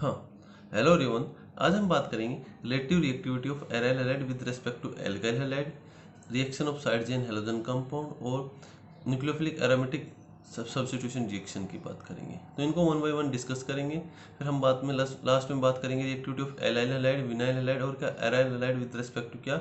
हाँ, hello everyone. आज हम बात करेंगे relative reactivity of aryl halide with respect to alkyl halide, reaction of side chain halogen compound और न्यूक्लियोफिलिक एरोमेटिक सब्स्टिट्यूशन रिएक्शन की बात करेंगे। तो इनको वन बाय वन डिस्कस करेंगे। फिर हम बाद में लास्ट में बात करेंगे reactivity of allyl halide, vinyl halide और क्या aryl halide with respect to क्या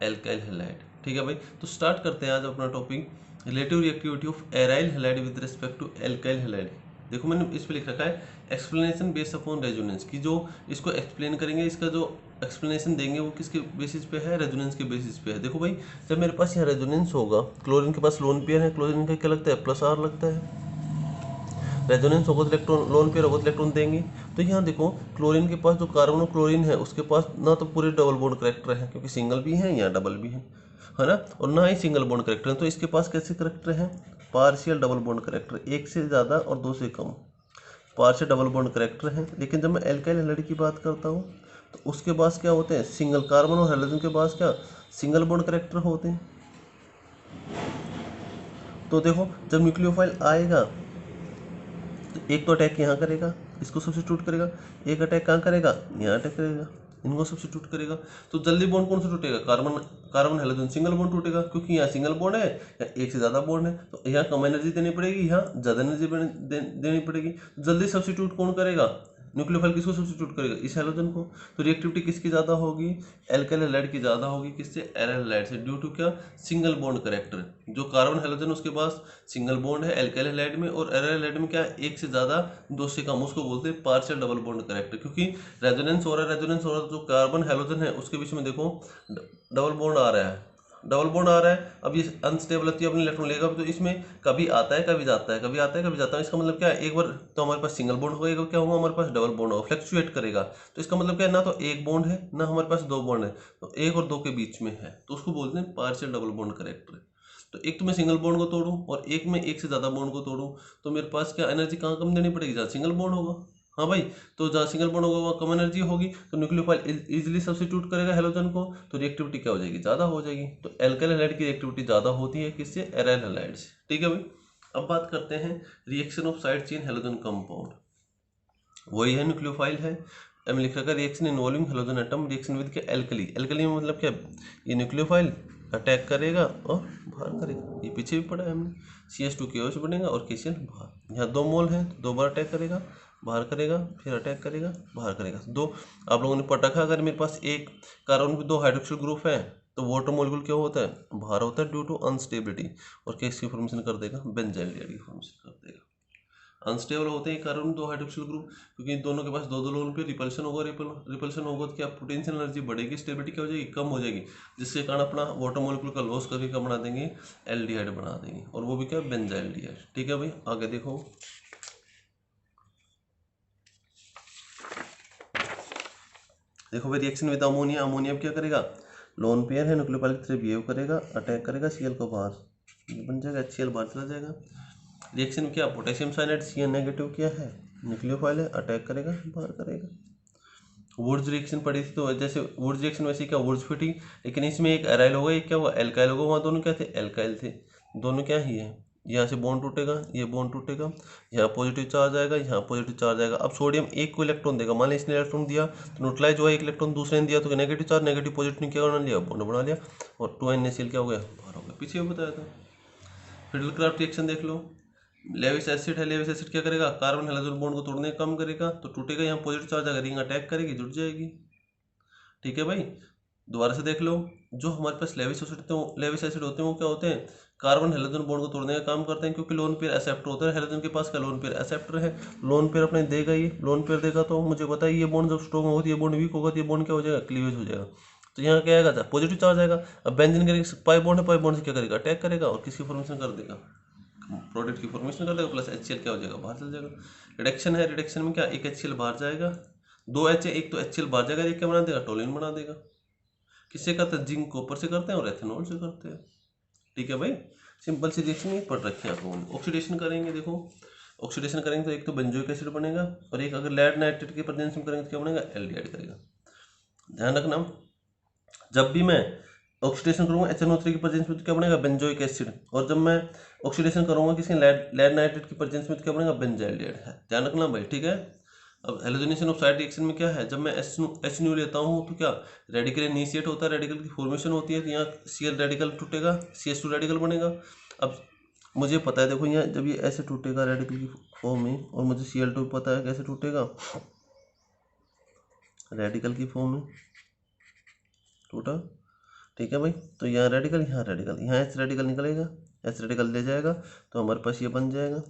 एल्काइल हैलाइड। ठीक है भाई, तो स्टार्ट करते हैं आज अपना topic relative reactivity of aryl halide with respect to alkyl halide. देखो मैंने इस पे लिख रखा है एक्सप्लेनेशन बेस्ड अपॉन रेजोनेंस की, जो इसको एक्सप्लेन करेंगे, इसका जो एक्सप्लेनेशन देंगे वो किसके बेसिस पे है, रेजोनेंस के बेसिस पे है। देखो भाई, जब मेरे पास यहाँ रेजोनेंस होगा, क्लोरीन के पास लोन पेयर है, क्लोरीन का क्या लगता है प्लस आर लगता है, रेजोनेंस होगा तो इलेक्ट्रॉन लोन पेयर होगा तो इलेक्ट्रॉन देंगे। तो यहाँ देखो क्लोरीन के पास जो कार्बन और क्लोरीन है उसके पास ना तो पूरे डबल बॉन्ड करेक्टर है, क्योंकि सिंगल भी है या डबल भी है ना, और ना ही सिंगल बॉन्ड करेक्टर है। तो इसके पास कैसे करेक्टर है, पार्शियल डबल बॉन्ड करेक्टर, एक से ज़्यादा और दो से कम पार्शियल डबल बॉन्ड करेक्टर है। लेकिन जब मैं एल्काइल हैलाइड की बात करता हूँ तो उसके पास क्या होते हैं, सिंगल कार्बन और हाइड्रोजन के पास क्या सिंगल बॉन्ड करेक्टर होते हैं। तो देखो जब न्यूक्लियोफाइल आएगा तो एक तो अटैक यहाँ करेगा, इसको सब्स्टिट्यूट करेगा, एक अटैक कहाँ करेगा, यहाँ अटैक करेगा, इनको सब्स्टिट्यूट करेगा। तो जल्दी बॉन्ड कौन सा टूटेगा, carbon carbon hydrogen single bond टूटेगा, क्योंकि यहाँ सिंगल बॉन्ड है या एक से ज़्यादा बॉन्ड है। तो यहाँ कम एनर्जी देनी पड़ेगी, यहाँ ज़्यादा एनर्जी देनी पड़ेगी। जल्दी सब्स्टिट्यूट कौन करेगा, न्यूक्लियोफाइल किसको सब्स्टिट्यूट करेगा, इस हैलोजन को। तो रिएक्टिविटी किसकी ज़्यादा होगी, एल्काइल हैलाइड की ज़्यादा होगी, किससे, एराइल हैलाइड से, ड्यू टू क्या, सिंगल बॉन्ड करेक्टर। जो कार्बन हैलोजन उसके पास सिंगल बॉन्ड है एल्काइल हैलाइड में, और एराइल हैलाइड में क्या एक से ज़्यादा दो से कम, उसको बोलते हैं पार्शियल डबल बॉन्ड करेक्टर। क्योंकि रेजोनेंस हो रहा है, रेजोनेंस हो रहा है, जो कार्बन हैलोजन है उसके बीच में देखो डबल बॉन्ड आ रहा है, डबल बॉन्ड आ रहा है। अब ये अनस्टेबिलिटी अपने इलेक्ट्रॉन लेगा, तो इसमें कभी आता है कभी जाता है, कभी आता है कभी जाता है। इसका मतलब क्या है, एक बार तो हमारे पास सिंगल बॉन्ड होगा, क्या होगा हमारे पास डबल बॉन्ड होगा, फ्लक्चुएट करेगा। तो इसका मतलब क्या है, ना तो एक बॉन्ड है ना हमारे पास दो बॉन्ड है, तो एक और दो के बीच में है, तो उसको बोलते हैं पार्शियल डबल बॉन्ड करेक्टर। तो एक तो मैं सिंगल बॉन्ड को तोड़ूं और एक में एक से ज़्यादा बॉन्ड को तोड़ूं, तो मेरे पास क्या एनर्जी कहाँ कम देनी पड़ेगी, जहाँ सिंगल बॉन्ड होगा। हाँ भाई, तो जहाँ सिंगल बॉन्ड होगा वहाँ कम एनर्जी होगी, तो न्यूक्लियोफाइल इजीली सब्स्टिट्यूट करेगा हेलोजन को, तो रिएक्टिविटी क्या हो जाएगी, ज़्यादा हो जाएगी। तो एल्काइल हैलाइड की रिएक्टिविटी ज़्यादा होती है किससे, एराइल हैलाइड से। ठीक है भाई, अब बात करते हैं reaction of side chain halogen compound. वही है न्यूक्लियोफाइल है, एम लिख रखा है reaction involving halogen atom, reaction with क्या, एल्कली। एल्कली में मतलब क्या, ये न्यूक्लियोफाइल अटैक करेगा और बाहर करेगा, ये पीछे भी पड़ा है हमने, CH2KOH बनेगा और KCl बाहर। यहाँ दो मोल हैं तो दो बार अटैक करेगा, बाहर करेगा, फिर अटैक करेगा, बाहर करेगा। दो आप लोगों ने पढ़ रखा, अगर मेरे पास एक कार्बन में दो हाइड्रोक्सिल ग्रुप है तो वाटर मॉलिक्यूल क्या होता है, बाहर होता है ड्यू टू अनस्टेबिलिटी, और किसकी फॉर्मेशन कर देगा, बेंजाइल की फॉर्मेशन कर देगा। अनस्टेबल होते हैं कार्बन दो हाइड्रोक्सिल ग्रुप, क्योंकि दोनों के पास दो दो लोन पे रिपल्शन होगा, रिपल्शन होगा तो क्या पोटेंशियल एनर्जी बढ़ेगी, स्टेबिलिटी क्या हो जाएगी, कम हो जाएगी, जिसके कारण अपना वाटर मॉलिक्यूल का लॉस करके क्या बना देंगे, एल्डिहाइड बना देंगे, और वो भी क्या, बेंजाइल्डिहाइड। ठीक है भाई, आगे देखो। देखो भाई, रिएक्शन विद अमोनिया, अमोनिया क्या करेगा, लोन पेयर है, न्यूक्लियोफाइल की तरह बिहेव करेगा, अटैक करेगा, Cl को बाहर बन जाएगा, HCl बाहर चला जाएगा। रिएक्शन में क्या, पोटेशियम साइनाइड Cn नेगेटिव क्या है, न्यूक्लियोफाइल है, अटैक करेगा, बाहर करेगा। वुड्स रिएक्शन पड़ी थी, तो जैसे वुड्स रिएक्शन वैसे क्या, वुड्स फिटिंग, लेकिन इसमें एक एराइल होगा, एक क्या हुआ, एल्काइल होगा। वहाँ दोनों क्या थे, एल्काइल थे, दोनों क्या ही है। यहाँ से बॉन्ड टूटेगा, ये बॉन्ड टूटेगा, यहाँ पॉजिटिव चार्ज आएगा, यहाँ पॉजिटिव चार्ज आएगा। अब सोडियम एक को इलेक्ट्रॉन देगा, मान ली इसने इलेक्ट्रॉन दिया तो न्यूट्रलाइज हुआ, एक इलेक्ट्रॉन दूसरे ने दिया तो नेगेटिव चार्ज, नेगेटिव पॉजिटिव ने क्या बना लिया, बॉन्ड बना लिया, और 2NaCl क्या हो गया, बाहर हो गया। पीछे भी बताया था। फिडलक्राफ्ट रिएक्शन देख लो, लेविस एसिड है, लेविस एसिड क्या करेगा, कार्बन हाइड्रोजन बॉन्ड को तोड़ने का काम करेगा, तो टूटेगा, यहाँ पॉजिटिव चार्ज आएगा, रिंग अटैक करेगी, जुड़ जाएगी। ठीक है भाई, दोबारा से देख लो, जो हमारे पास लेविस एसिड होते हैं वो क्या होते हैं, कार्बन हाइड्रोजन बॉन्ड को तोड़ने का काम करते हैं, क्योंकि लोन पेयर एक्सेप्टर होता है, हाइड्रोजन के पास क्या लोन पेयर एक्सेप्टर है, लोन पेयर अपने देगा, ये लोन पेयर देगा, तो मुझे पता है ये बॉन्ड जब स्ट्रॉन्ग होगा, ये बॉन्ड वीक होगा, तो ये बॉन्ड क्या हो जाएगा, क्लीवेज हो जाएगा। तो यहाँ क्या आएगा, पॉजिटिव चार्ज आएगा। अब बेंजीन करेगा, पाई बॉन्ड है, पाई बॉन्ड से क्या करेगा, अटैक करेगा, और किसकी फॉर्मेशन कर देगा, प्रोडक्ट की फॉर्मेशन कर देगा, प्लस HCl क्या हो जाएगा, बाहर चल जाएगा। रिडक्शन है, रिडक्शन में क्या, एक HCl बाहर जाएगा, दो H है, एक तो HCl बाहर जाएगा, एक क्या बना देगा, टोलिन बना देगा। किससे करते हैं, जिंक कॉपर से करते हैं और एथेनॉल से करते हैं। ठीक है भाई, सिंपल सी रिएक्शन ही पढ़ रखी है आप लोगों ने। ऑक्सीडेशन करेंगे, देखो ऑक्सीडेशन करेंगे तो एक तो बेंजोइक एसिड बनेगा, और एक अगर लेड नाइट्रेट के प्रेजेंस में करेंगे तो क्या बनेगा, एल्डिहाइड करेगा। ध्यान रखना, जब भी मैं ऑक्सीडेशन करूंगा HNO3 की प्रेजेंस में तो क्या बनेगा, बेंजोइक एसिड, और जब मैं ऑक्सीडेशन करूंगा किसी लेड नाइट्रेट की प्रेजेंस में तो क्या बनेगा, बेंजाइल्डिहाइड है। ध्यान रखना भाई, ठीक है। अब हेलोजनेशन ऑफ साइड रिएक्शन में क्या है, जब मैं एच न्यू लेता हूँ तो क्या रेडिकल इनिशिएट होता है, रेडिकल की फॉर्मेशन होती है, तो यहाँ Cl रेडिकल टूटेगा, CH2 रेडिकल बनेगा। अब मुझे पता है, देखो यहाँ जब ये ऐसे टूटेगा रेडिकल की फॉर्म में, और मुझे Cl2 पता है कैसे टूटेगा, रेडिकल की फॉर्म में टूटा, ठीक है भाई। तो यहाँ रेडिकल, यहाँ रेडिकल, यहाँ एच रेडिकल निकलेगा, एच रेडिकल ले जाएगा तो हमारे पास ये बन जाएगा,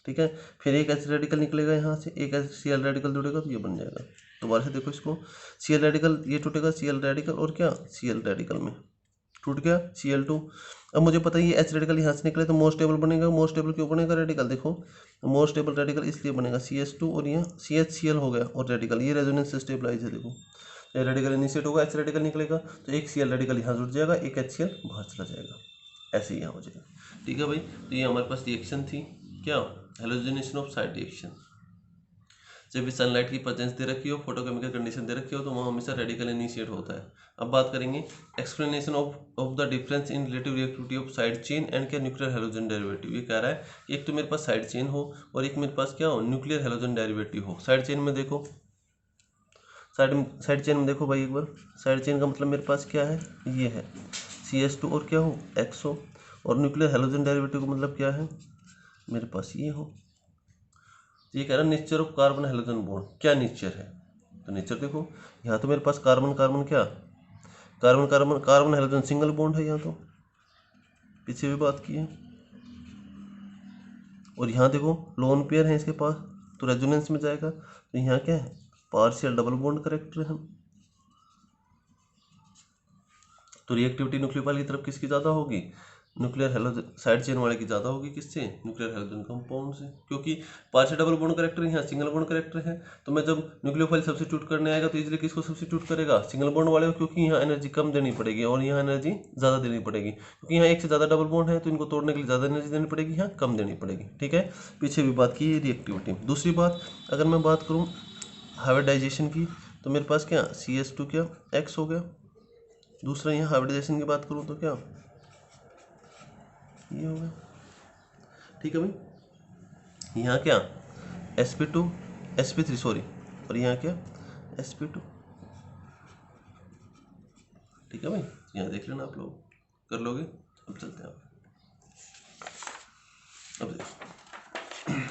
ठीक है। फिर एक एच रेडिकल निकलेगा यहाँ से, एक एच Cl रेडिकल जुड़ेगा तो ये बन जाएगा। दोबारा से देखो इसको, Cl रेडिकल ये टूटेगा, Cl रेडिकल और क्या Cl रेडिकल में टूट गया Cl2। अब मुझे पता है ये एच रेडिकल यहाँ से निकले तो मोस्ट स्टेबल बनेगा, मोस्ट स्टेबल क्यों बनेगा रेडिकल, देखो मोस्ट स्टेबल रेडिकल इसलिए बनेगा CH2 और यहाँ CHCl हो गया और रेडिकल, ये रेजोनेंस से स्टेबलाइज है। देखो ये रेडिकल इनिशिएट होगा, एच रेडिकल निकलेगा तो एक Cl रेडिकल यहाँ जुड़ जाएगा, एक HCl बाहर चला जाएगा, ऐसे ही यहाँ हो जाएगा, ठीक है भाई। तो ये हमारे पास रिएक्शन थी क्या, हेलोजनेशन ऑफ साइड रिएक्शन। जब भी सनलाइट की प्रेजेंस दे रखी हो, फोटोकेमिकल कंडीशन दे रखी हो, तो वहाँ हमेशा रेडिकल इनिशिएट होता है। अब बात करेंगे explanation of the difference in relative reactivity of side chain and क्या न्यूक्लियर हेलोजन डेरिवेटिव। ये कह रहा है एक तो मेरे पास साइड चेन हो और एक मेरे पास क्या हो न्यूक्लियर हेलोजन डेरिवेटिव हो। साइड चेन में देखो, साइड चेन में देखो भाई एक बार, साइड चेन का मतलब मेरे पास क्या है, ये है CH2 और क्या हो X हो, और न्यूक्लियर हेलोजन डेरिवेटिव का मतलब क्या है, मेरे पास ये हो। ये कह रहा है nature of carbon halogen bond, क्या नेचर है, तो नेचर देखो यहाँ तो मेरे पास कार्बन कार्बन क्या, carbon carbon carbon halogen single bond है यहाँ, तो पीछे भी बात की है। और यहाँ देखो लोन पेयर है इसके पास, तो रेजोनेंस में जाएगा, तो यहाँ क्या है पार्शियल डबल बॉन्ड करेक्टर है। तो रिएक्टिविटी न्यूक्लियोफाइल की तरफ किसकी ज़्यादा होगी, न्यूक्लियर हेलोजन साइड चेन वाले की ज़्यादा होगी, किससे न्यूक्लियर हेलोजन कंपाउंड से, क्योंकि पार्शियल डबल बॉन्ड करेक्टर यहाँ सिंगल बॉन्ड करेक्टर है। तो मैं जब न्यूक्लियोफाइल सब्स्टिट्यूट करने आएगा तो इजीली किसको सब्स्टिट्यूट करेगा, सिंगल बॉन्ड वाले को, क्योंकि यहाँ एनर्जी कम देनी पड़ेगी और यहाँ एनर्जी ज़्यादा देनी पड़ेगी, क्योंकि यहाँ एक से ज़्यादा डबल बॉन्ड है तो इनको तोड़ने के लिए ज़्यादा एनर्जी देनी पड़ेगी, यहाँ कम देनी पड़ेगी, ठीक है। पीछे भी बात की रिएक्टिविटी। दूसरी बात अगर मैं बात करूँ हाइब्रिडाइजेशन की, तो मेरे पास क्या CH2 क्या X हो गया। दूसरा यहाँ हाइब्रिडाइजेशन की बात करूँ तो क्या ये हो गया, ठीक है भाई। यहाँ क्या sp2 sp3 सॉरी, और यहाँ क्या sp2, ठीक है भाई। यहाँ देख लेना आप लोग कर लोगे। अब चलते हैं अब देखो,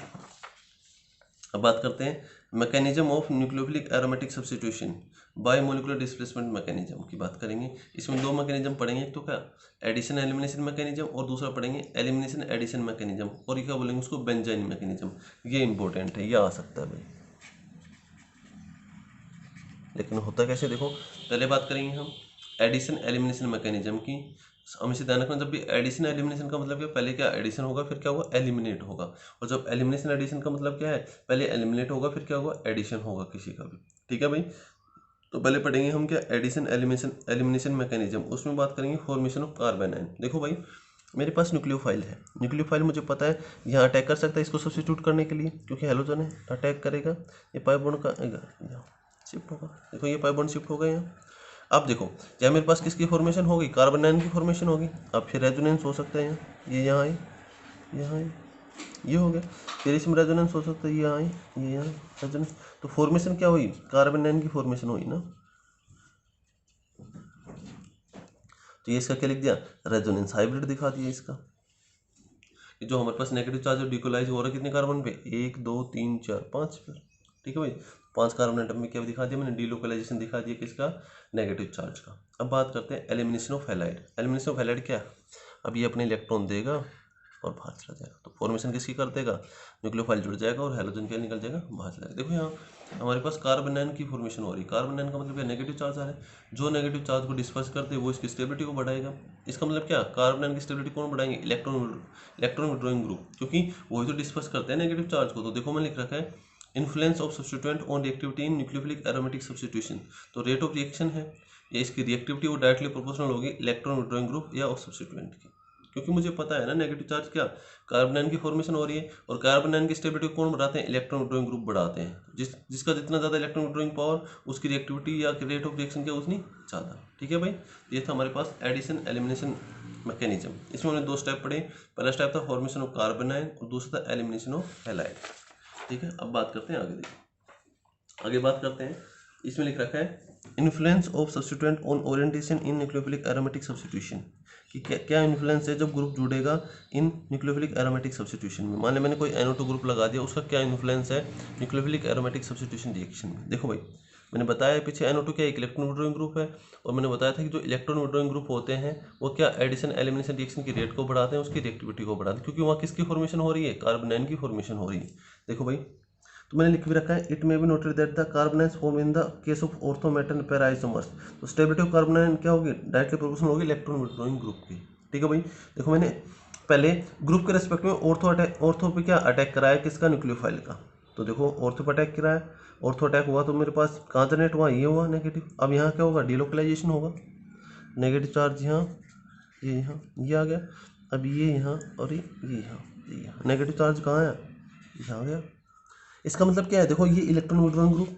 अब बात करते हैं mechanism of nucleophilic aromatic substitution bye molecular displacement mechanism की बात करेंगे। इसमें दो मैकेनिज्म पढ़ेंगे, एक तो क्या एडिशन एलिमिनेशन मैकेनिज्म और दूसरा पढ़ेंगे एलिमिनेशन एडिशन मैकेनिज्म, और ये क्या बोलेंगे उसको बेंजाइन मैकेनिज्म। ये इंपॉर्टेंट है, ये आ सकता है भाई, लेकिन होता कैसे देखो। पहले बात करेंगे हम एडिशन एलिमिनेशन मैकेनिज्म की। हम इसे ध्यान रखना, जब भी एडिशन एलिमिनेशन का मतलब क्या, पहले क्या एडिशन होगा फिर क्या होगा एलिमिनेट होगा, और जब एलिमिनेशन एडिशन का मतलब क्या है, पहले एलिमिनेट होगा फिर क्या होगा एडिशन होगा किसी का भी, ठीक है भाई। तो पहले पढ़ेंगे हम क्या एडिशन एलिमिनेशन मैकेनिज्म, उसमें बात करेंगे फॉर्मेशन ऑफ कार्बन आयन। देखो भाई मेरे पास न्यूक्लियोफाइल है, न्यूक्लियोफाइल मुझे पता है यहाँ अटैक कर सकता है इसको सब्स्टिट्यूट करने के लिए, क्योंकि हेलोजन है अटैक करेगा, ये पाई बॉन्ड का शिफ्ट होगा, देखो ये पाई बॉन्ड शिफ्ट होगा यहाँ। अब देखो यहाँ मेरे पास किसकी फॉर्मेशन होगी, कार्बन आयन की फॉर्मेशन होगी। अब फिर रेजोनेंस हो सकता है यहाँ, ये यहाँ आई, यहाँ आई, ये हो गया, फिर इसमें रेजोनेंस हो सकता है ये यहाँ आई, ये यहाँ रेजोनेंस, तो फॉर्मेशन क्या हुई कार्बन आयन की फॉर्मेशन हुई ना। तो ये इसका क्या लिख दिया रेजोनेंस हाइब्रिड दिखा दिया इसका। ये जो हमारे पास नेगेटिव चार्ज और डिकोलाइज हो रहा है कितने कार्बन पे 1 2 3 4 5 पर, ठीक है भाई 5 कार्बन एटम में क्या दिखा दिया मैंने डिलोकलाइजेशन दिखा दिया किसका नेगेटिव चार्ज का। अब बात करते हैं elimination of halide. Elimination of halide क्या, अब ये अपने इलेक्ट्रॉन देगा और बाहर चला जाएगा, तो फॉर्मेशन किसकी कर देगा न्यूक्लियोफाइल जुड़ जाएगा और हेलोजन क्या निकल जाएगा बाहर चला जाएगा। देखो यहाँ हमारे पास कार्बन आयन की फॉर्मेशन हो रही है, कार्बन आयन का मतलब क्या नेगेटिव चार्ज आ रहा है, जो नेगेटिव चार्ज को डिस्पर्स करते हैं वो इसकी स्टेबिलिटी को बढ़ाएगा। इसका मतलब क्या कार्बन आयन की स्टेबिलिटी कौन बढ़ाएंगे इलेक्ट्रॉन विड्रॉइंग ग्रुप, क्योंकि वही तो डिस्पर्स करते हैं नेगेटिव चार्ज को। तो देखो मैं लिख रखा है influence of substituent on reactivity in nucleophilic aromatic substitution. तो रेट ऑफ रिएक्शन है ये इसकी रिएक्टिविटी वो डायरेक्टली प्रोपोर्शनल होगी इलेक्ट्रॉन विड्रॉइंग ग्रुप या ऑफ सब्स्टिट्यूएंट की, क्योंकि मुझे पता है ना नेगेटिव चार्ज क्या कार्बन आयन की फॉर्मेशन हो रही है, और कार्बन आयन की स्टेबिलिटी कौन बढ़ाते हैं इलेक्ट्रॉन विड्रॉइंग ग्रुप बढ़ाते हैं। जिसका जितना ज़्यादा इलेक्ट्रॉन विड्रॉइंग पावर उसकी रिएक्टिविटी या रेट ऑफ रिएक्शन क्या उतनी ज़्यादा, ठीक है भाई। ये था हमारे पास एडिशन एलिमिनेशन मैकेनिज्म। इसमें हमने 2 स्टेप पढ़े, पहला स्टेप था फॉर्मेशन ऑफ कार्बन आयन और दूसरा था एलिमिनेशन ऑफ हैलाइड, ठीक है। अब बात करते हैं आगे देखिए आगे बात करते हैं, इसमें लिख रखा है influence of substituent on orientation in nucleophilic aromatic substitution, कि क्या इन्फ्लुएंस है जब ग्रुप जुड़ेगा इन न्यूक्लियोफिलिक एरोमेटिक सब्स्टिट्यूशन में। मान लिया मैंने कोई NO2 ग्रुप लगा दिया, उसका क्या इन्फ्लुएंस है न्यूक्लियोफिलिक एरोमेटिक सब्स्टिट्यूशन रिएक्शन में। देखो भाई, मैंने बताया पीछे NO2 क्या एक इलेक्ट्रॉन विड्रॉइंग ग्रुप है, और मैंने बताया था कि जो इलेक्ट्रॉन विड्रॉइंग ग्रुप होते हैं वो क्या एडिशन एलिमिनेशन रिएक्शन की रेट को बढ़ाते हैं, उसकी रिएक्टिविटी को बढ़ाते हैं, क्योंकि वहाँ किसकी फॉर्मेशन हो रही है, कार्बन की फॉर्मेशन हो रही है। देखो भाई, तो मैंने लिख भी रखा है it may be noted that the carbon form in the case of ortho meta and para isomers. तो स्टेबिलिटी ऑफ कार्बन क्या होगी, डायरेक्टली प्रोपोर्शनल होगी इलेक्ट्रॉन विड्रॉइंग ग्रुप की। ठीक है भाई, देखो मैंने पहले ग्रुप के रेस्पेक्ट में ऑर्थो पे क्या अटैक कराया, किसका, न्यूक्लियोफाइल का। तो देखो ऑर्थो पे अटैक कराया, ऑर्थो अटैक हुआ तो मेरे पास कहाँ जनरेट हुआ, ये हुआ नेगेटिव। अब यहाँ क्या होगा, डिलोकलाइजेशन होगा, नेगेटिव चार्ज यहाँ, ये आ गया। अब ये यहाँ और ये यहाँ, नेगेटिव चार्ज कहाँ है, यहाँ आ गया। इसका मतलब क्या है, देखो ये इलेक्ट्रॉन विड्रॉइंग ग्रुप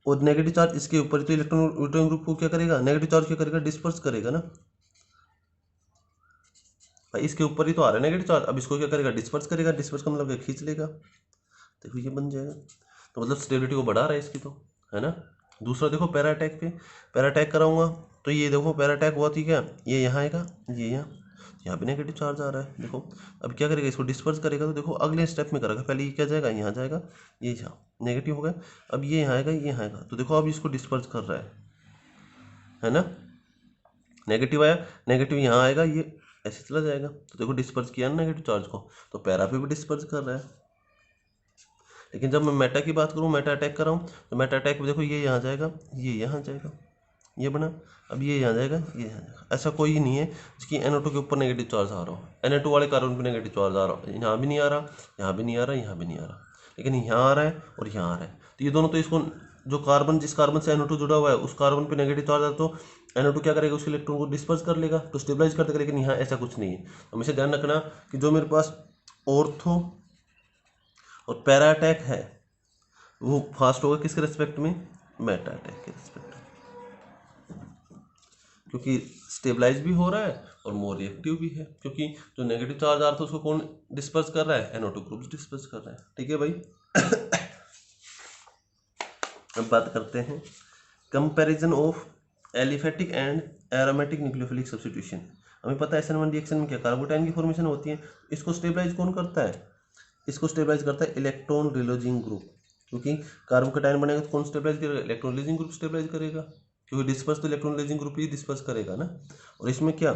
और नेगेटिव चार्ज इसके ऊपर, तो इलेक्ट्रॉन विड्रॉइंग ग्रुप को क्या करेगा, नेगेटिव चार्ज क्या करेगा, डिस्पर्स करेगा ना भाई, इसके ऊपर ही तो आ रहा है नेगेटिव चार्ज। अब इसको क्या करेगा, डिस्पर्स करेगा, डिस्पर्स का मतलब खींच लेगा, देखो ये बन जाएगा। तो मतलब स्टेबिलिटी को बढ़ा रहा है इसकी, तो है ना। दूसरा देखो पैरा अटैक पे, पैरा अटैक कराऊंगा तो ये देखो पैरा अटैक हुआ थी क्या, ये यहाँ आएगा, ये यहाँ पे नेगेटिव चार्ज आ रहा है। देखो अब क्या करेगा, इसको डिस्पर्स करेगा, तो देखो अगले स्टेप में करेगा, पहले ये क्या जाएगा, यहाँ जाएगा, ये यहाँ नेगेटिव हो गया। अब ये यहाँ आएगा, ये यहाँ आएगा, तो देखो अब इसको डिस्पर्स कर रहा है ना। नेगेटिव आया, नेगेटिव यहाँ आएगा, ये ऐसे चला जाएगा, तो देखो डिस्पर्स किया ना नेगेटिव चार्ज को, तो पैरा पे भी डिस्पर्स कर रहा है। लेकिन जब मैं मेटा की बात करूँ, मेटा अटैक कर रहा हूँ, तो मेटा अटैक में देखो ये यहाँ जाएगा, ये यहाँ जाएगा, ये बना। अब ये यहाँ जाएगा, ये यहाँ जाएगा। ऐसा कोई नहीं है जिसकी NO2 के ऊपर नेगेटिव चार्ज आ रहा हो, NO2 वाले कार्बन पे नेगेटिव चार्ज आ रहा हो, यहाँ भी नहीं आ रहा, यहाँ भी नहीं आ रहा, यहाँ भी नहीं आ रहा, लेकिन यहाँ आ रहा है और यहाँ आ रहा है। तो ये दोनों, तो इसको जो कार्बन, जिस कार्बन से NO2 जुड़ा हुआ है उस कार्बन पे नेगेटिव चार्ज आता, तो NO2 क्या करेगा, उस इलेक्ट्रॉन को डिस्पर्स कर लेगा, तो स्टेबलाइज कर देगा। लेकिन यहाँ ऐसा कुछ नहीं है। हमेशा ध्यान रखना कि जो मेरे पास ऑर्थो और पैरा अटैक है वो फास्ट होगा किसके रेस्पेक्ट में, मेटा अटैक के रेस्पेक्ट में, क्योंकि स्टेबलाइज भी हो रहा है और मोर रिएक्टिव भी है, क्योंकि जो नेगेटिव चार्ज आ रहा था उसको कौन डिस्पर्स कर रहा है, NO2 ग्रुप्स डिस्पर्स कर रहा है। ठीक है भाई। अब बात करते हैं comparison of aliphatic and aromatic nucleophilic substitution. हमें पता है SN1 रिएक्शन में क्या कार्बोटाइन की फॉर्मेशन होती है, इसको स्टेबलाइज कौन करता है, इसको स्टेबलाइज करता है इलेक्ट्रॉन रिलीजिंग ग्रुप, क्योंकि कार्बोकेटाइन बनेगा तो कौन स्टेबलाइज करेगा, इलेक्ट्रॉन रिलीजिंग ग्रुप स्टेबलाइज करेगा, क्योंकि डिस्पर्स तो इलेक्ट्रॉन रिलीजिंग ग्रुप ही डिस्पर्स करेगा ना। और इसमें क्या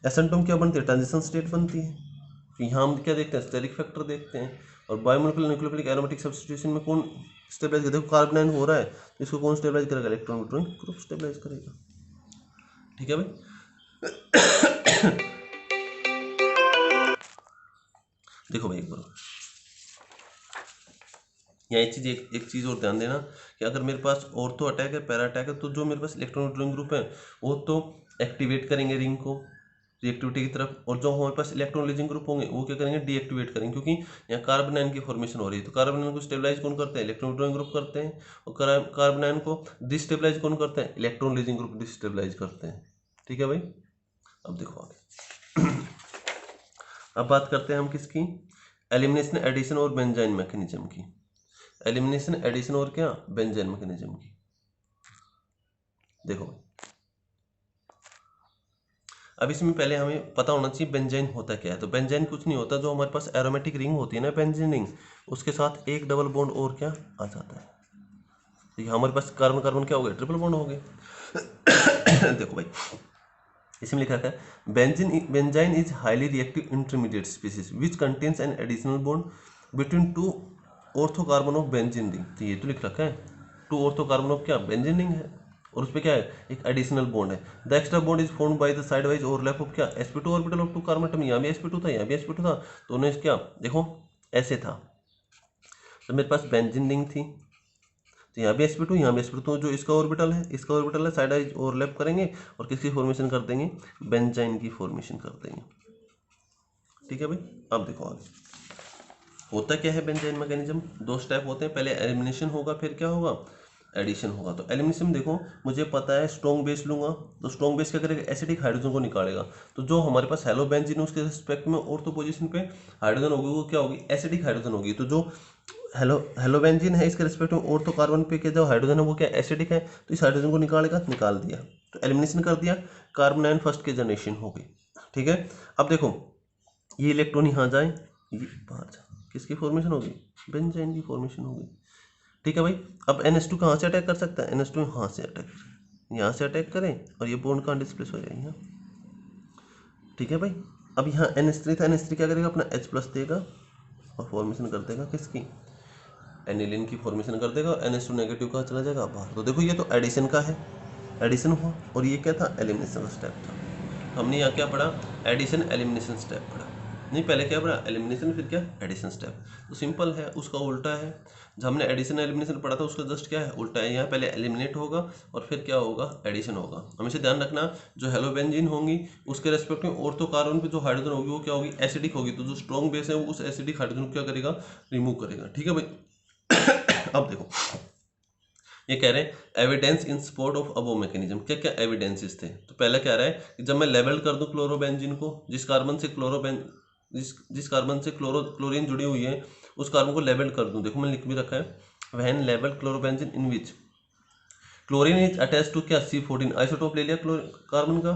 एसिंटोम क्या बनती है, ट्रांजिशन स्टेट बनती है। तो यहाँ हम क्या देखते हैं, स्टेरिक फैक्टर देखते हैं। और बायोमोलिकुलर न्यूक्लियोफिलिक एरोमेटिक सब्स्टिट्यूशन में कौन स्टेबलाइज करेगा, देखो कार्बोनाइन हो रहा है तो इसको कौन स्टेबलाइज करेगा, इलेक्ट्रॉन विड्रॉइंग ग्रुप स्टेबलाइज करेगा। ठीक है भाई। देखो भाई एक बार यहाँ एक चीज़ और ध्यान देना कि अगर मेरे पास ऑर्थो अटैक है, पैरा अटैक है, तो जो मेरे पास इलेक्ट्रॉन विड्रॉइंग ग्रुप है वो तो एक्टिवेट करेंगे रिंग को रिएक्टिविटी की तरफ, और जो हमारे पास इलेक्ट्रॉन रिलीजिंग ग्रुप होंगे वो क्या करेंगे, डीएक्टिवेट करेंगे, क्योंकि यहाँ कार्बन आयन की फॉर्मेशन हो रही है। तो कार्बन आयन को स्टेबलाइज कौन करते हैं, इलेक्ट्रॉन विड्रॉइंग ग्रुप करते हैं, और कार्बन आयन को डिस्टेबलाइज कौन करते हैं, इलेक्ट्रॉन रिलीजिंग ग्रुप डिस्टेबलाइज करते हैं। ठीक है भाई। अब देखो आगे अब बात करते हैं हम किसकी, एलिमिनेशन, एडिशन और बेंजाइन मैकेनिज्म की। एलिमिनेशन, एडिशन और क्या, बेंजाइन मैकेनिज्म की। देखो अब इसमें पहले हमें पता होना चाहिए बेंजाइन होता क्या है। तो बेंजाइन कुछ नहीं होता, जो हमारे पास एरोमेटिक रिंग होती है ना, बेंजीन रिंग, उसके साथ एक डबल बॉन्ड और क्या आ जाता है। तो ये हमारे पास कार्बन कार्बन क्या हो गया, ट्रिपल बॉन्ड हो गए। देखो भाई इसमें लिखा है benzyne is highly reactive intermediate species which contains an additional bond between two ortho carbon of benzene ring. तो ये तो लिख रखा है, टू ऑर्थोकार्बन ऑफ क्या, बेंजीन रिंग है, और उस पर क्या है, एक एडिशनल बॉन्ड है। The extra bond is formed by the sidewise overlap of क्या, sp2 orbital of two carbon atom. यहाँ भी sp2 था, यहाँ भी sp2 था, तो उन्हें क्या देखो ऐसे था। तो मेरे पास बेंजीन रिंग थी, तो यहाँ भी sp2, यहाँ भी sp2, तो जो इसका ऑर्बिटल है साइड वाइज ओवरलैप करेंगे और किसकी फॉर्मेशन कर देंगे, बेंजाइन की फॉर्मेशन कर देंगे। ठीक है भाई। अब देखो आगे होता क्या है बेंजाइन मैकेनिज्म, दो स्टेप होते हैं, पहले एलिमिनेशन होगा, फिर क्या होगा, एडिशन होगा। तो एलिमिनेशन में देखो मुझे पता है स्ट्रॉन्ग बेस लूंगा तो स्ट्रॉन्ग बेस क्या करेगा, एसिडिक हाइड्रोजन को निकालेगा। तो जो हमारे पास हेलो बेंजीन उसके रिस्पेक्ट में ऑर्थो पोजीशन पे हाइड्रोजन होगी वो क्या होगी, एसिडिक हाइड्रोजन होगी। तो जो हेलो बेंजीन है इसके रिस्पेक्ट में ऑर्थो कार्बन पे के जो हाइड्रोजन है वो क्या एसिडिक है, तो इस हाइड्रोजन को निकालेगा, निकाल दिया। तो एलिमिनेशन कर दिया, कार्बन आयन फर्स्ट के जनरेशन हो गई। ठीक है, अब देखो ये इलेक्ट्रॉन यहाँ जाए, ये बाहर जा, किसकी फॉर्मेशन होगी, बेंजीन की फॉर्मेशन होगी। ठीक है भाई, अब NH2 कहाँ से अटैक कर सकता है, NH2 यहाँ से अटैक करें, यहाँ से अटैक करें और ये बॉन्ड कहाँ डिस्प्लेस हो जाएगा। ठीक है भाई, अब यहाँ NH3 था, NH3 क्या करेगा, अपना H+ देगा और फॉर्मेशन कर देगा किसकी, एनिलीन की फॉर्मेशन कर देगा और NH2 नेगेटिव कहाँ चला जाएगा, बाहर। तो देखो ये तो एडिशन का है, एडिशन हुआ, और ये क्या था, एलिमिनेशन का स्टेप था। हमने यहाँ क्या पढ़ा, एडिशन एलिमिनेशन स्टेप पढ़ा, नहीं पहले क्या पढ़ा, एलिमिनेशन फिर क्या, एडिशन स्टेप। तो सिंपल है, उसका उल्टा है। जब हमने एडिशन एलिमिनेशन पढ़ा था उसका जस्ट क्या है, उल्टा है। यहाँ पहले एलिमिनेट होगा और फिर क्या होगा, एडिशन होगा। हमेशा ध्यान रखना, जो हेलोबेंजीन होंगी उसके रेस्पेक्ट में ऑर्थो कार्बन पे जो हाइड्रोजन होगी वो क्या होगी, एसिडिक होगी। तो जो स्ट्रॉन्ग बेस है वो उस एसिडिक हाइड्रोजन को क्या करेगा, रिमूव करेगा। ठीक है भाई अब देखो ये कह रहे हैं evidence in support of above mechanism, क्या क्या एविडेंसेस थे। तो पहला कह रहा है कि जब मैं लेवल कर दूं क्लोरोबेंजीन को, जिस कार्बन से क्लोरीन जुड़ी हुई है उस कार्बन को लेवल कर दूं। देखो मैंने लिख भी रखा है, व्हेन लेवल chlorobenzene in which chlorine is attach to क्या, C14 आइसोटोप ले लिया कार्बन का,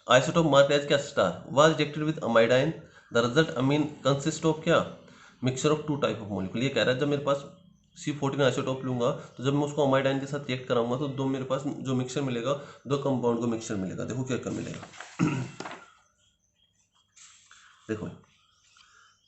आइसोटोप मार्क एज क्या, star, was rejected with amide ion, the result amine consist of क्या, mixture of two type of molecule. ये कह रहा है जब मेरे पास C14 आइसोटोप लूंगा तो जब मैं उसको अमाइडाइन के साथ रिएक्ट कराऊंगा तो दो मेरे पास जो मिक्सचर मिलेगा, दो कंपाउंड का मिक्सचर मिलेगा। देखो क्या क्या मिलेगा देखो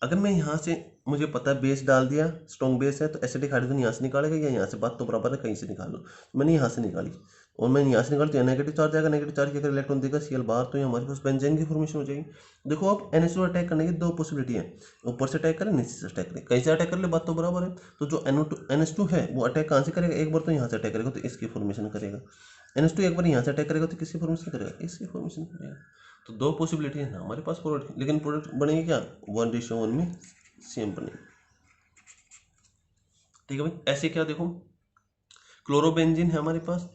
अगर मैं यहाँ से, मुझे पता है बेस डाल दिया, स्ट्रॉन्ग बेस है, तो एसिडिक हाइड्रोजन यहाँ से निकालेगा या यहाँ से, बात तो बराबर है, कहीं से निकाल लो। मैंने यहाँ से निकाली और मैंने यहाँ से निकाली तो यहाँ नेगेटिव चार्ज आएगा, नेगेटिव चार्ज के इलेक्ट्रॉन देगा Cl बाहर, तो ये हमारे पास बेंजीन की फॉर्मेशन हो जाएगी। देखो अब NH2 अटैक करने की दो पॉसिबिलिटी है, ऊपर से अटैक करें, नीचे से अटैक करें, कहीं से अटैक कर ले, बात तो बराबर है। तो जो NH2 है वो अटैक कहाँ से करेगा, एक बार तो यहाँ से अटैक करेगा तो इसकी फॉर्मेशन करेगा, NH2 एक बार यहाँ से अटैक करेगा तो किसकी फॉर्मेशन करेगा, इसकी फॉर्मेशन करेगा। तो दो पॉसिबिलिटी है ना हमारे पास प्रोडक्ट, लेकिन प्रोडक्ट बनेगी क्या, 1:1 में सेम बनेगी। ठीक है भाई, ऐसे क्या देखो क्लोरोबेंजीन है हमारे पास,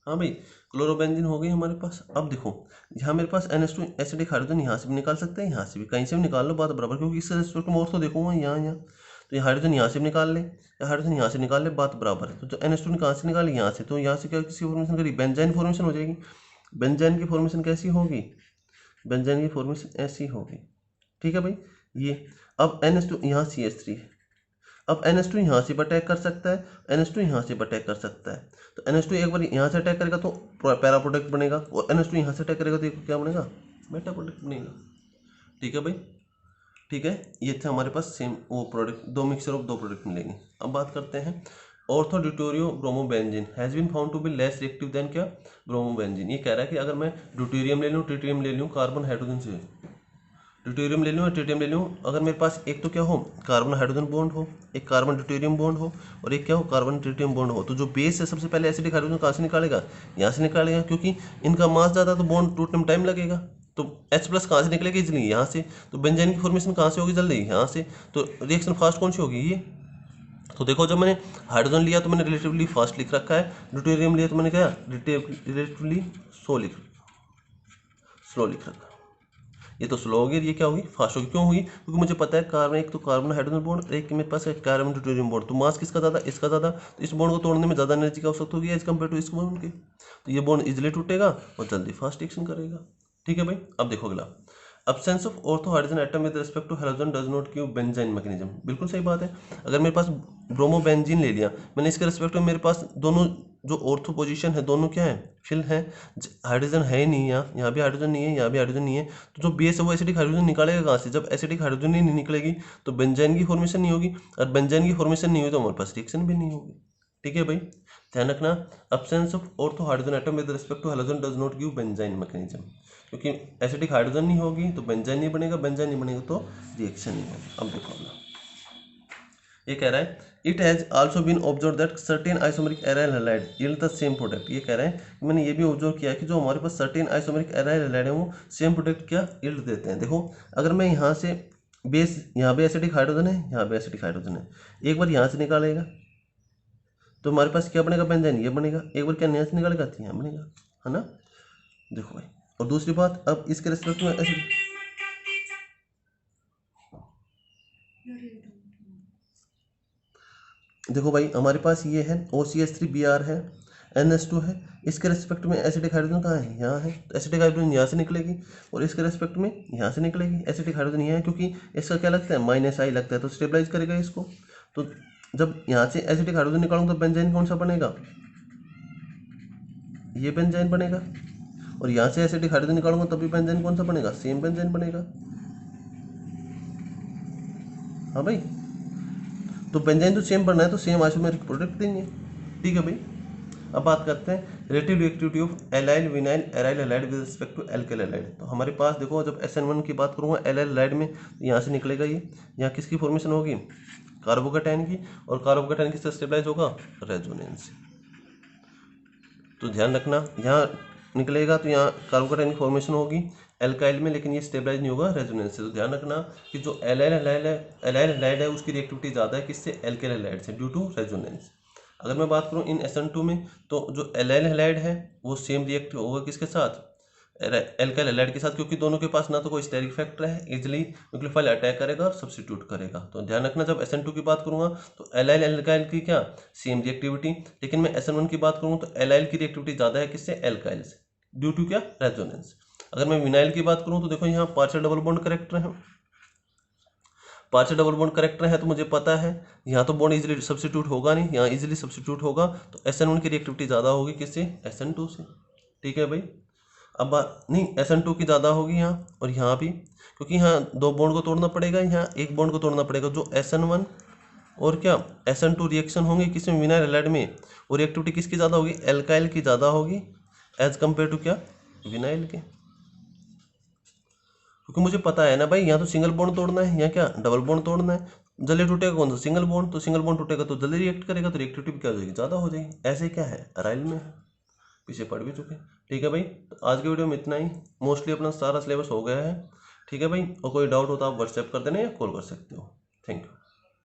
हाँ भाई क्लोरोबेंजीन हो गई हमारे पास। अब देखो यहाँ मेरे पास NH2 एसिडिक हाइड्रोजन यहाँ से भी निकाल सकते हैं, यहाँ से भी, कहीं से भी निकाल लो, बात बराबर, क्योंकि इससे रिस्पेक्ट में और तो देखूंगा यहाँ तो ये हाइड्रोजन यहाँ से भी निकाल ले या हाइड्रोजन यहाँ से निकाल ले, बात बराबर है। तो जो NH2 कहाँ से निकाले, यहाँ से, तो यहाँ से क्या किसी फॉर्मेशन करी, बेंजाइन फॉर्मेशन हो जाएगी। बेंजाइन की फॉर्मेशन कैसी होगी, बेंजाइन की फॉर्मेशन ऐसी होगी। ठीक है भाई, ये अब NH2 यहाँ CH3 है, अब NH2 यहाँ से अटैक कर सकता है, NH2 यहाँ से अटैक कर सकता है। तो NH2 एक बार यहाँ से अटैक करेगा तो पैरा प्रोडक्ट बनेगा, और NH2 यहाँ से अटैक करेगा तो क्या बनेगा, मेटा प्रोडक्ट बनेगा। ठीक है भाई, ठीक है, ये थे हमारे पास सेम वो प्रोडक्ट, दो मिक्सचर ऑफ दो प्रोडक्ट मिलेंगे। अब बात करते हैं ortho deuterio bromobenzene has been found to be less reactive than क्या, ब्रोमोबेंजीन। ये कह रहा है कि अगर मैं ड्यूटेरियम ले लूँ, ट्रिटियम ले लूँ, कार्बन हाइड्रोजन से ड्यूटेरियम ले लूँ या ट्रिटियम ले लूँ, अगर मेरे पास एक तो क्या हो कार्बन हाइड्रोजन बॉन्ड हो, एक कार्बन ड्यूटेरियम बॉन्ड हो, और एक क्या हो कार्बन ट्रिटियम बॉन्ड हो, तो जो बेस है सबसे पहले एसिडिक हाइड्रोजन कहाँ से निकालेगा, यहाँ से निकालेगा, क्योंकि इनका मास ज़्यादा तो बॉन्ड टूटने में टाइम लगेगा। तो H+ कहाँ से निकलेगा, इजली यहाँ से। तो बेंजीन की फॉर्मेशन कहाँ से होगी, जल्दी यहाँ से। तो रिएक्शन फास्ट कौन सी होगी, ये। तो देखो जब मैंने हाइड्रोजन लिया तो मैंने रिलेटिवली फास्ट लिख रखा है, ड्यूटेरियम लिया तो मैंने क्या रिलेटिवली स्लो लिख रखा। ये तो स्लो होगी, ये क्या होगी, फास्ट होगी। क्यों हुई, क्योंकि मुझे पता है कार्बन, एक तो कार्बन हाइड्रोजन बॉन्ड, एक मेरे पास है कार्बन ड्यूटेरियम बॉन्ड, तो मास किसका ज़्यादा, इसका ज़्यादा, तो इस बॉन्ड को तोड़ने में ज़्यादा एनर्जी की आवश्यकता होगी एज कम्पेयर टू इस बॉन्ड के। तो ये बॉन्ड इजिली टूटेगा और जल्दी फास्ट रिएक्शन करेगा। ठीक है भाई, अब देखो अगला, absence of ortho hydrogen atom with respect to halogen does not give benzene mechanism। बिल्कुल सही बात है। अगर मेरे पास ब्रोमोबेंजीन ले लिया मैंने, इसके रेस्पेक्ट में मेरे पास दोनों जो ऑर्थो पोजीशन है दोनों क्या है, फिल है, हाइड्रोजन है ही नहीं, यहाँ भी हाइड्रोजन नहीं है, यहाँ भी हाइड्रोजन नहीं है। तो जो बेस है वो एसिडिक हाइड्रोजन निकालेगा कहाँ से, जब एसिडिक हाइड्रोजन ही नहीं निकलेगी तो बेंजीन की फॉर्मेशन नहीं होगी, और बेंजीन की फॉर्मेशन नहीं हुई तो हमारे पास रिएक्शन भी नहीं होगी। ठीक है भाई, ध्यान रखना, absence of ortho hydrogen atom with respect to halogen does not give benzene mechanism। क्योंकि एसिडिक हाइड्रोजन नहीं होगी तो बेंजीन नहीं बनेगा, बेंजीन नहीं बनेगा तो रिएक्शन नहीं होगा। अब देखो अपना, ये कह रहा है it has also been observe that certain isomeric aryl halide yield the same product. ये कह रहा है कि मैंने ये भी ऑब्जर्व किया कि जो हमारे पास सर्टेन आइसोमेरिक एराइल हैलाइड है वो सेम प्रोडक्ट क्या यील्ड देते हैं। देखो अगर मैं यहाँ से बेस, यहाँ भी एसिडिक हाइड्रोजन है, यहाँ भी एसिडिक हाइड्रोजन है, एक बार यहाँ से निकालेगा तो हमारे पास क्या बनेगा बेंजीन, ये बनेगा। एक बार क्या यहाँ से निकालेगा तो यहाँ बनेगा, है ना। देखो भाई, और दूसरी बात, अब इसके रेस्पेक्ट में ऐसे देखो भाई, हमारे पास ये है OCH3Br है, NH2 है। इसके रेस्पेक्ट में एसिडिक हाइड्रोजन कहाँ है, यहाँ है। तो एसिडिक हाइड्रोजन यहाँ से निकलेगी और इसके रेस्पेक्ट में यहाँ से निकलेगी। एसिडिक हाइड्रोजन यहाँ है क्योंकि इसका क्या लगता है, -I लगता है, तो स्टेबलाइज करेगा इसको। तो जब यहाँ से एसिडिक हाइड्रोजन निकालूंगा तो बेंजीन कौन सा बनेगा, ये बेंजीन बनेगा। और यहाँ से एसिडिक हाइड्रोजन निकालूंगा तब भी बेंजीन कौन सा बनेगा, सेम बेंजीन बनेगा। हाँ भाई, तो बेंजीन तो सेम बनना है तो सेम आइसोमेरिक प्रोडक्ट देंगे। ठीक है भाई। अब बात करते हैं relative reactivity of allyl vinyl aryl halide with respect to alkyl halide. तो हमारे पास देखो, जब SN1 की बात करूँगा एलाइल हैलाइड में, यहाँ से निकलेगा ये, यहाँ किसकी फॉर्मेशन होगी, कार्बोकेटाइन की। और कार्बोकेटाइन किससे स्टेबलाइज होगा, रेजोनेंस से। तो ध्यान रखना, यहाँ निकलेगा तो यहाँ कार्बोकेटाइन की फॉर्मेशन होगी एल्काइल में, लेकिन ये स्टेबलाइज नहीं होगा रेजोनेंस से। तो ध्यान रखना कि जो एलाइल हैलाइड है उसकी रिएक्टिविटी ज़्यादा है किससे, एल्केल हैलाइड से, ड्यू टू रेजोनेंस। अगर मैं बात करूँ इन SN2 में, तो जो एलाइल हैलाइड है वो सेम रिएक्ट होगा किसके साथ, एल्काइल हैलाइड के साथ, क्योंकि दोनों के पास ना तो कोई स्टेरिक फैक्टर है, इजिली न्यूक्लियोफाइल अटैक करेगा और सब्स्टिट्यूट करेगा। तो ध्यान रखना, जब SN2 की बात करूंगा तो एलाइल एल्काइल की क्या, सेम रिएक्टिविटी। लेकिन मैं SN1 की बात करूँ तो एलाइल की रिएक्टिविटी ज़्यादा है किससे, एल्काइल से, ड्यू टू क्या, रेजोनेंस। अगर मैं विनाइल की बात करूँ तो देखो यहाँ पार्शियल डबल बॉन्ड करेक्टर है, पार्शियल डबल बॉन्ड करेक्टर है, तो मुझे पता है यहाँ तो बॉन्ड इजीली सब्स्टिट्यूट होगा नहीं, यहाँ इजीली सब्स्टिट्यूट होगा। तो SN1 की रिएक्टिविटी ज़्यादा होगी किससे, SN2 से। ठीक है भाई। अब बात नहीं, SN2 की ज़्यादा होगी यहाँ और यहाँ भी, क्योंकि यहाँ दो बॉन्ड को तोड़ना पड़ेगा, यहाँ एक बॉन्ड को तोड़ना पड़ेगा। जो SN1 और क्या SN2 रिएक्शन होंगे किसमें, विनाइल हैलाइड में, और रिएक्टिविटी किसकी ज़्यादा होगी, एल्काइल की ज़्यादा होगी एज कम्पेयर टू क्या, विनाइल के। क्योंकि मुझे पता है ना भाई, यहाँ तो सिंगल बॉन्ड तोड़ना है, यहाँ क्या डबल बॉन्ड तोड़ना है। जल्दी टूटेगा कौन सा, सिंगल बॉन्ड। तो सिंगल बॉन्ड टूटेगा तो जल्दी रिएक्ट करेगा, तो रिएक्टिविटी क्या हो जाएगी, ज़्यादा हो जाएगी। ऐसे क्या है, अराइल में है, पीछे पढ़ भी चुके। ठीक है भाई, तो आज के वीडियो में इतना ही। मोस्टली अपना सारा सिलेबस हो गया है। ठीक है भाई, और कोई डाउट हो तो आप व्हाट्सएप कर देना या कॉल कर सकते हो। Thank you.